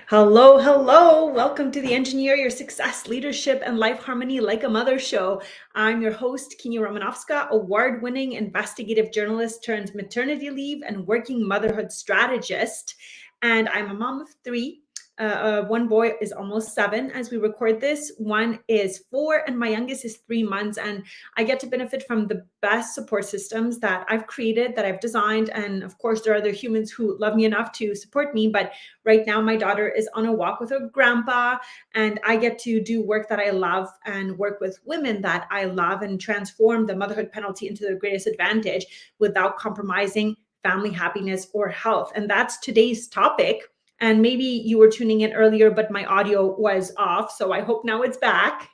Hello, hello. Welcome to the Engineer Your Success, Leadership, and Life Harmony Like a Mother show. I'm your host, Kenya Romanovska, award-winning investigative journalist turned maternity leave and working motherhood strategist. And I'm a mom of three. One boy is almost 7 as we record this. One is 4, and my youngest is 3 months. And I get to benefit from the best support systems that I've created, that I've designed. And of course, there are other humans who love me enough to support me. But right now, my daughter is on a walk with her grandpa, and I get to do work that I love and work with women that I love and transform the motherhood penalty into their greatest advantage without compromising family happiness or health. And that's today's topic. And maybe you were tuning in earlier, but my audio was off. So I hope now it's back.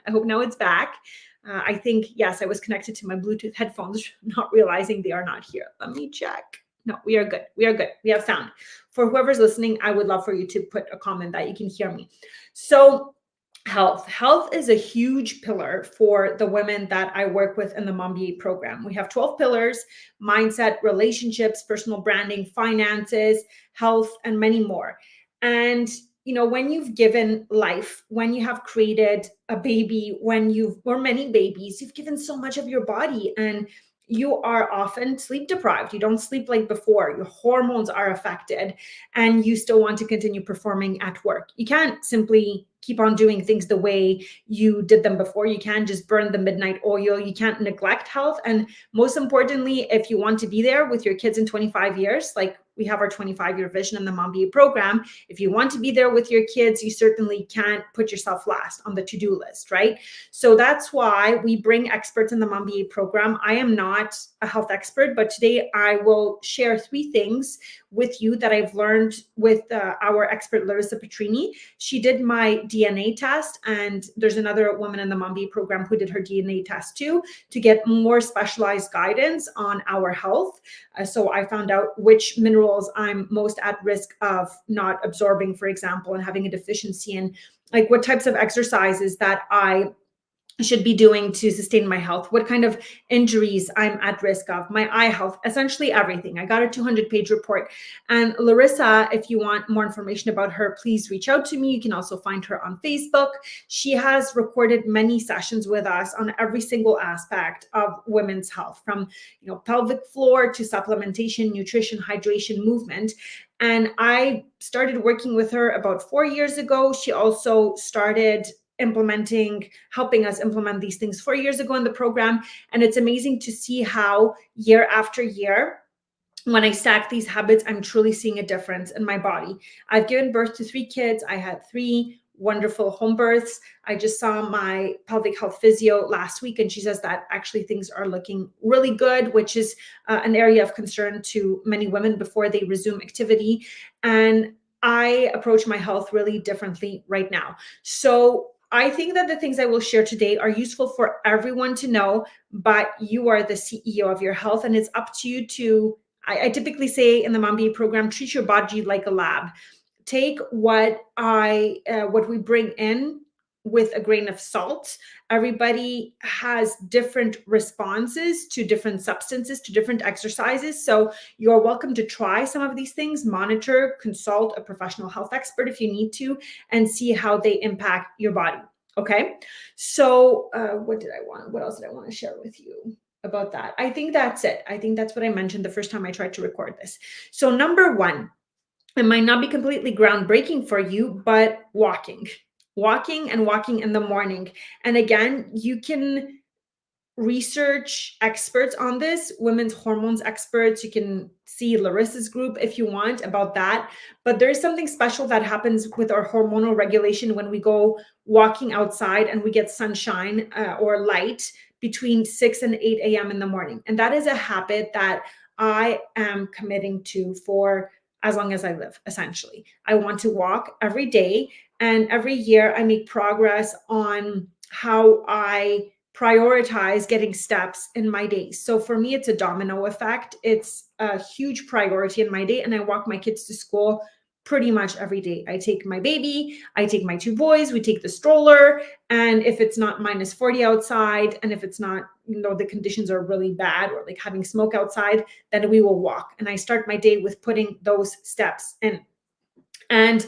I think, yes, I was connected to my Bluetooth headphones, not realizing they are not here. Let me check. No, we are good. We are good. We have sound. For whoever's listening, I would love for you to put a comment that you can hear me. So health is a huge pillar for the women that I work with in the Mom BA program. We have 12 pillars: mindset, relationships, personal branding, finances, health, and many more. And when you've given life, when you have created a baby, or many babies, you've given so much of your body, and you are often sleep deprived. You don't sleep like before. Your hormones are affected, and you still want to continue performing at work. You can't simply keep on doing things the way you did them before. You can't just burn the midnight oil. You can't neglect health. And most importantly, if you want to be there with your kids in 25 years, like we have our 25-year vision in the Mom BA program, if you want to be there with your kids, you certainly can't put yourself last on the to-do list, right? So that's why we bring experts in the Mom BA program. I am not a health expert, but today I will share 3 things with you that I've learned with our expert, Larissa Petrini. She did my DNA test, and there's another woman in the Mom BA program who did her DNA test too, to get more specialized guidance on our health. So I found out which minerals I'm most at risk of not absorbing, for example, and having a deficiency in, like what types of exercises that I should be doing to sustain my health, what kind of injuries I'm at risk of, my eye health, essentially everything. I got a 200-page report. And Larissa, if you want more information about her, please reach out to me. You can also find her on Facebook. She has recorded many sessions with us on every single aspect of women's health, from pelvic floor to supplementation, nutrition, hydration, movement. And I started working with her about 4 years ago. She also started helping us implement these things 4 years ago in the program. And it's amazing to see how year after year, when I stack these habits, I'm truly seeing a difference in my body. I've given birth to 3 kids. I had 3 wonderful home births. I just saw my pelvic health physio last week, and she says that actually things are looking really good, which is an area of concern to many women before they resume activity. And I approach my health really differently right now. So I think that the things I will share today are useful for everyone to know, but you are the CEO of your health, and it's up to you to, I typically say in the Mom BA program, treat your body like a lab. Take what we bring in with a grain of salt. Everybody has different responses to different substances, to different exercises. So you're welcome to try some of these things, monitor, consult a professional health expert if you need to, and see how they impact your body. Okay. So what else did I want to share with you about that? I think that's it. I think that's what I mentioned the first time I tried to record this. So number 1, it might not be completely groundbreaking for you, but walking in the morning. And again, you can research experts on this, women's hormones experts. You can see Larissa's group if you want about that. But there is something special that happens with our hormonal regulation when we go walking outside and we get sunshine or light between 6 and 8 a.m. in the morning. And that is a habit that I am committing to for as long as I live, essentially. I want to walk every day, and every year I make progress on how I prioritize getting steps in my day. So for me, it's a domino effect. It's a huge priority in my day, and I walk my kids to school pretty much every day. I take my baby, I take my 2 boys, we take the stroller, and if it's not minus 40 outside, and if it's not, the conditions are really bad or like having smoke outside, then we will walk. And I start my day with putting those steps in. And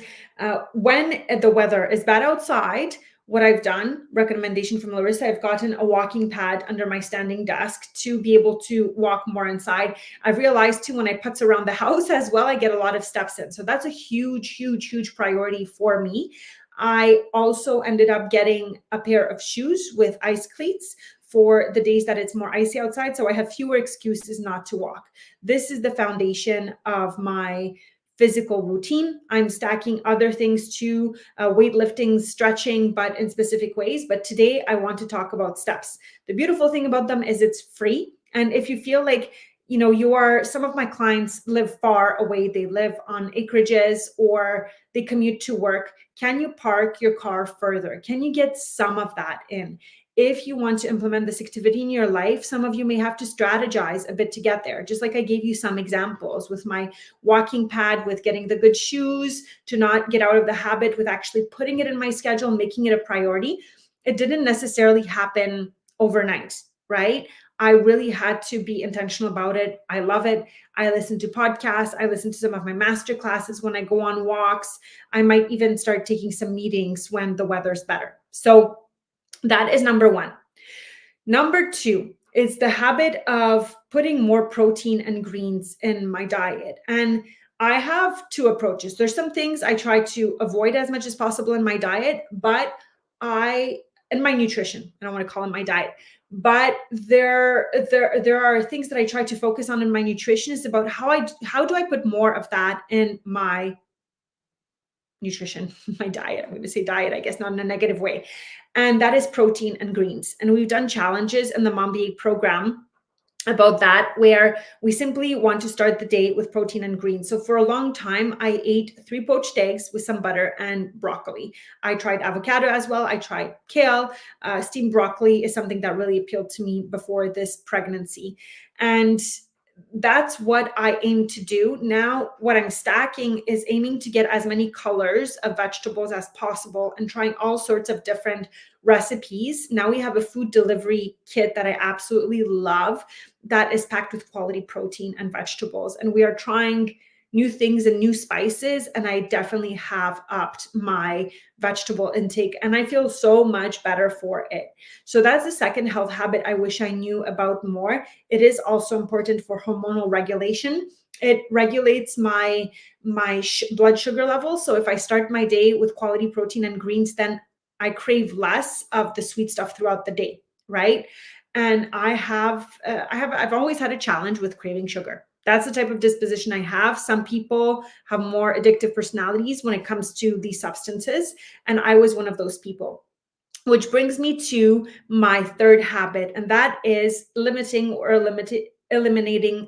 When the weather is bad outside, what I've done, recommendation from Larissa, I've gotten a walking pad under my standing desk to be able to walk more inside. I've realized too, when I putz around the house as well, I get a lot of steps in. So that's a huge, huge, huge priority for me. I also ended up getting a pair of shoes with ice cleats for the days that it's more icy outside. So I have fewer excuses not to walk. This is the foundation of my physical routine. I'm stacking other things too, weightlifting, stretching, but in specific ways. But today I want to talk about steps. The beautiful thing about them is it's free. And if you feel like, some of my clients live far away, they live on acreages or they commute to work. Can you park your car further? Can you get some of that in? If you want to implement this activity in your life, some of you may have to strategize a bit to get there. Just like I gave you some examples with my walking pad, with getting the good shoes, to not get out of the habit, with actually putting it in my schedule, making it a priority. It didn't necessarily happen overnight, right? I really had to be intentional about it. I love it. I listen to podcasts. I listen to some of my master classes when I go on walks. I might even start taking some meetings when the weather's better. So that is number one. Number two is the habit of putting more protein and greens in my diet. And I have two approaches. There's some things I try to avoid as much as possible in my diet, in my nutrition, I don't want to call it my diet, but there are things that I try to focus on in my nutrition. Is about how do I put more of that in my nutrition, my diet. I'm going to say diet, I guess, not in a negative way. And that is protein and greens. And we've done challenges in the Mom Be program about that, where we simply want to start the day with protein and greens. So for a long time, I ate 3 poached eggs with some butter and broccoli. I tried avocado as well. I tried kale. Steamed broccoli is something that really appealed to me before this pregnancy. And that's what I aim to do. Now, what I'm stacking is aiming to get as many colors of vegetables as possible and trying all sorts of different recipes. Now we have a food delivery kit that I absolutely love that is packed with quality protein and vegetables. And we are trying new things and new spices. And I definitely have upped my vegetable intake and I feel so much better for it. So that's the second health habit I wish I knew about more. It is also important for hormonal regulation. It regulates my blood sugar levels. So if I start my day with quality protein and greens, then I crave less of the sweet stuff throughout the day, right? And I've always had a challenge with craving sugar. That's the type of disposition I have. Some people have more addictive personalities when it comes to these substances, and I was one of those people. Which brings me to my third habit, and that is eliminating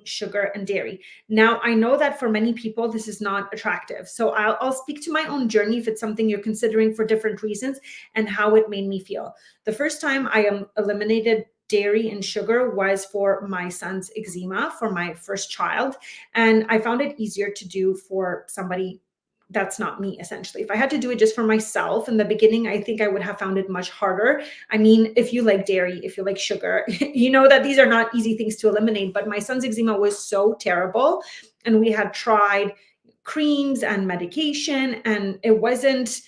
sugar and dairy. Now, I know that for many people, this is not attractive. So I'll speak to my own journey if it's something you're considering for different reasons and how it made me feel. The first time I eliminated dairy and sugar was for my son's eczema, for my first child. And I found it easier to do for somebody that's not me, essentially. If I had to do it just for myself in the beginning, I think I would have found it much harder. I mean, if you like dairy, if you like sugar, you know that these are not easy things to eliminate. But my son's eczema was so terrible. And we had tried creams and medication, and it wasn't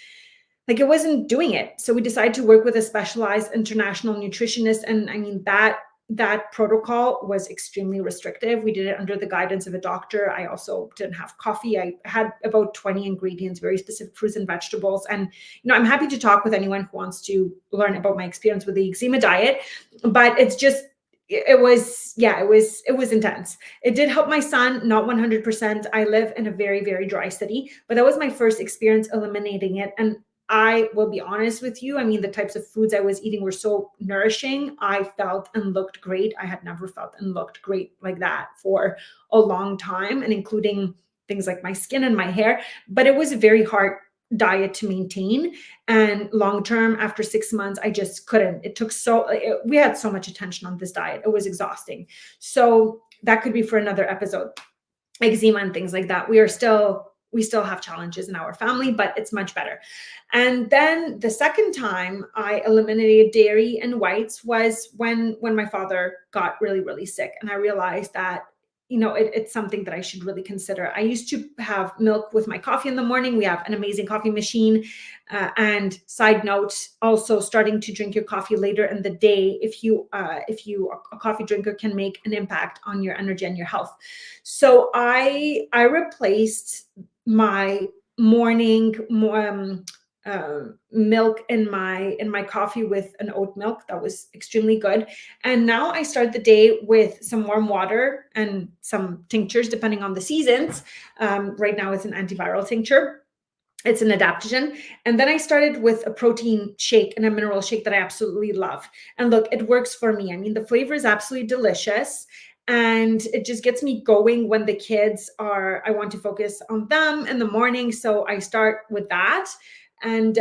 doing it. So we decided to work with a specialized international nutritionist. And I mean, that protocol was extremely restrictive. We did it under the guidance of a doctor. I also didn't have coffee. I had about 20 ingredients, very specific fruits and vegetables. And, I'm happy to talk with anyone who wants to learn about my experience with the eczema diet, but it was intense. It did help my son, not 100%. I live in a very, very dry city, but that was my first experience eliminating it. And I will be honest with you. I mean, the types of foods I was eating were so nourishing. I felt and looked great. I had never felt and looked great like that for a long time, and including things like my skin and my hair. But it was a very hard diet to maintain. And long term, after 6 months, I just couldn't. We had so much attention on this diet. It was exhausting. So that could be for another episode. Eczema and things like that. We still have challenges in our family, but it's much better. And then the second time I eliminated dairy and whites was when my father got really, really sick. And I realized that it's something that I should really consider. I used to have milk with my coffee in the morning. We have an amazing coffee machine. And side note, also starting to drink your coffee later in the day, if you a coffee drinker, can make an impact on your energy and your health. So I replaced my morning milk in my coffee with an oat milk that was extremely good. And now I start the day with some warm water and some tinctures, depending on the seasons. Right now, it's an antiviral tincture. It's an adaptogen. And then I started with a protein shake and a mineral shake that I absolutely love. And look, it works for me. I mean, the flavor is absolutely delicious. And it just gets me going when the kids are, I want to focus on them in the morning. So I start with that. And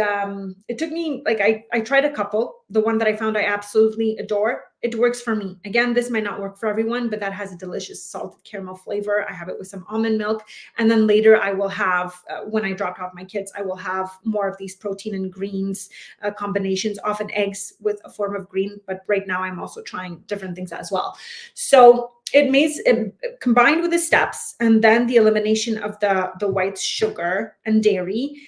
it took me, like, I tried a couple. The one that I found I absolutely adore, it works for me. Again, this might not work for everyone, but that has a delicious salted caramel flavor. I have it with some almond milk. And then later I will have, when I drop off my kids, I will have more of these protein and greens combinations, often eggs with a form of green. But right now I'm also trying different things as well. So it makes it, combined with the steps and then the elimination of the white sugar and dairy,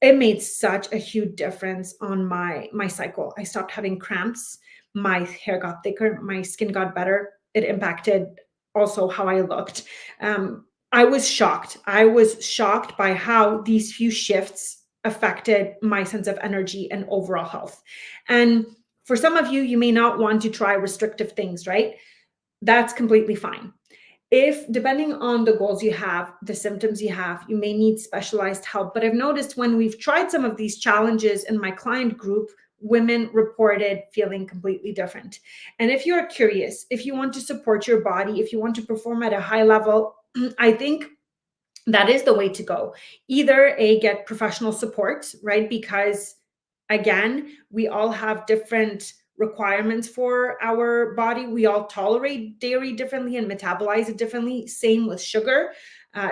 it made such a huge difference on my cycle. I stopped having cramps. My hair got thicker. My skin got better. It impacted also how I looked. I was shocked. I was shocked by how these few shifts affected my sense of energy and overall health. And for some of you, you may not want to try restrictive things, right? That's completely fine. If, depending on the goals you have, the symptoms you have, you may need specialized help. But I've noticed when we've tried some of these challenges in my client group, women reported feeling completely different. And if you're curious, if you want to support your body, if you want to perform at a high level, I think that is the way to go. Either get professional support, right? Because again, we all have different requirements for our body. We all tolerate dairy differently and metabolize it differently. Same with sugar,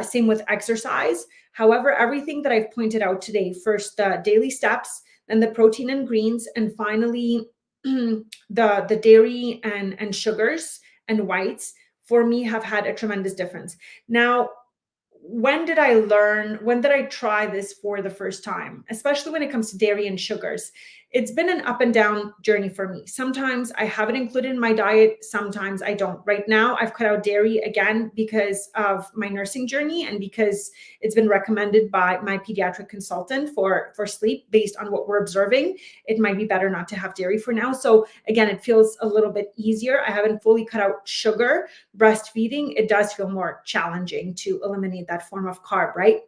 same with exercise. However, everything that I've pointed out today, first the daily steps, then the protein and greens, and finally the dairy and sugars and whites, for me, have had a tremendous difference. Now, when did I try this for the first time, especially when it comes to dairy and sugars? It's been an up and down journey for me. Sometimes I have it included in my diet, sometimes I don't. Right now, I've cut out dairy again because of my nursing journey and because it's been recommended by my pediatric consultant for sleep based on what we're observing. It might be better not to have dairy for now. So again, it feels a little bit easier. I haven't fully cut out sugar. Breastfeeding, it does feel more challenging to eliminate that form of carb, right?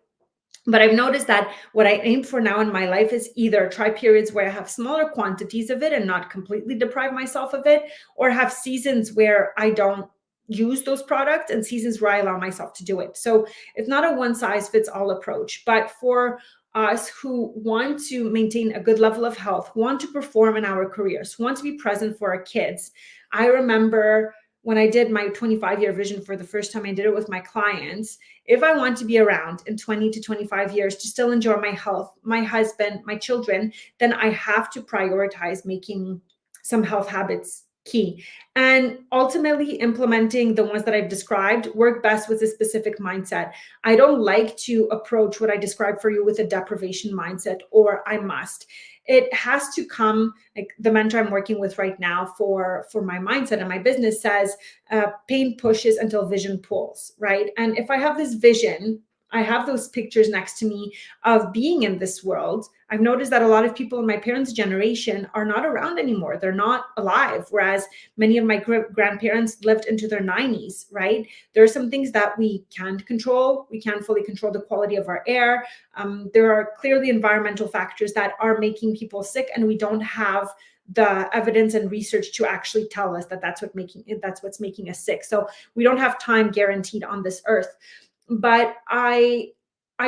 But I've noticed that what I aim for now in my life is either try periods where I have smaller quantities of it and not completely deprive myself of it, or have seasons where I don't use those products and seasons where I allow myself to do it. So it's not a one size fits all approach, but for us who want to maintain a good level of health, want to perform in our careers, want to be present for our kids. I remember when I did my 25-year vision for the first time, I did it with my clients. If I want to be around in 20 to 25 years to still enjoy my health, my husband, my children, then I have to prioritize making some health habits key. And ultimately implementing the ones that I've described work best with a specific mindset. I don't like to approach what I described for you with a deprivation mindset or I must. It has to come, like the mentor I'm working with right now for my mindset and my business says, pain pushes until vision pulls, right? And if I have this vision, I have those pictures next to me of being in this world. I've noticed that a lot of people in my parents' generation are not around anymore. They're not alive, whereas many of my grandparents lived into their 90s, right? There are some things that we can't control. We can't fully control the quality of our air. There are clearly environmental factors that are making people sick, and we don't have the evidence and research to actually tell us that that's what's making us sick. So we don't have time guaranteed on this earth. But I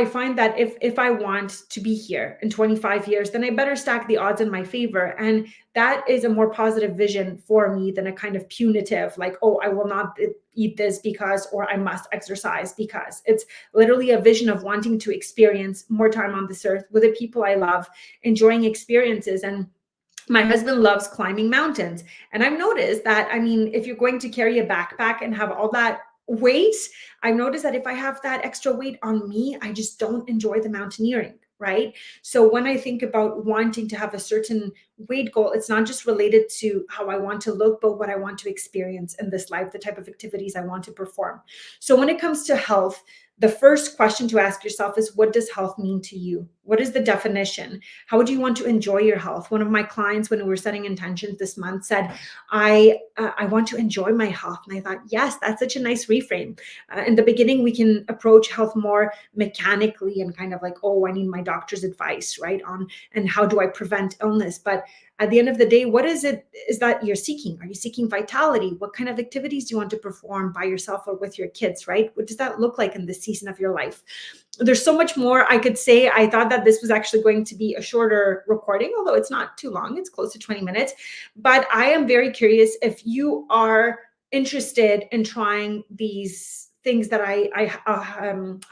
find that if I want to be here in 25 years, then I better stack the odds in my favor. And that is a more positive vision for me than a kind of punitive, like, oh, I will not eat this because, or I must exercise because. It's literally a vision of wanting to experience more time on this earth with the people I love, enjoying experiences. And my husband loves climbing mountains. And I've noticed that, I mean, if you're going to carry a backpack and have all that weight, I've noticed that if I have that extra weight on me, I just don't enjoy the mountaineering, right? So when I think about wanting to have a certain weight goal, it's not just related to how I want to look, but what I want to experience in this life, the type of activities I want to perform. So when it comes to health, the first question to ask yourself is, what does health mean to you? What is the definition? How do you want to enjoy your health? One of my clients, when we were setting intentions this month, said, I want to enjoy my health. And I thought, yes, that's such a nice reframe. In the beginning, we can approach health more mechanically and kind of like, oh, I need my doctor's advice, right? On and how do I prevent illness? But at the end of the day, what is it is that you're seeking? Are you seeking vitality? What kind of activities do you want to perform by yourself or with your kids, right? What does that look like in this season of your life? There's so much more I could say. I thought that this was actually going to be a shorter recording, although it's not too long. It's close to 20 minutes. But I am very curious if you are interested in trying these things that I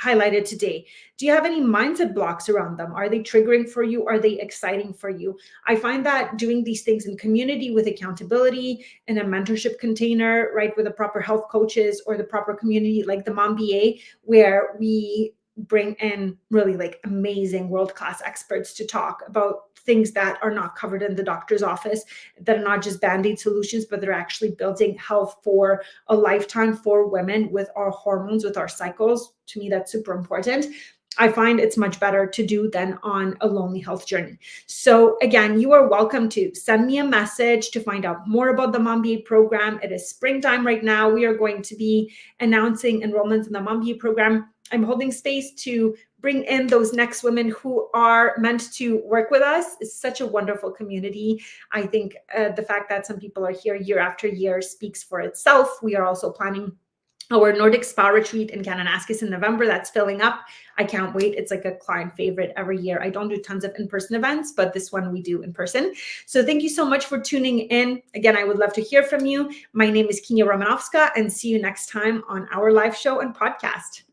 highlighted today. Do you have any mindset blocks around them? Are they triggering for you? Are they exciting for you? I find that doing these things in community with accountability in a mentorship container, right, with the proper health coaches or the proper community like the Mom BA, where we bring in really like amazing world-class experts to talk about things that are not covered in the doctor's office, that are not just band-aid solutions, but they're actually building health for a lifetime for women with our hormones, with our cycles. To me, that's super important. I find it's much better to do than on a lonely health journey. So again, you are welcome to send me a message to find out more about the Mom BA program. It is springtime right now. We are going to be announcing enrollments in the Mom BA program. I'm holding space to bring in those next women who are meant to work with us. It's such a wonderful community. I think the fact that some people are here year after year speaks for itself. We are also planning our Nordic Spa retreat in Kananaskis in November. That's filling up. I can't wait. It's like a client favorite every year. I don't do tons of in-person events, but this one we do in person. So thank you so much for tuning in. Again, I would love to hear from you. My name is Kenia Romanovska, and see you next time on our live show and podcast.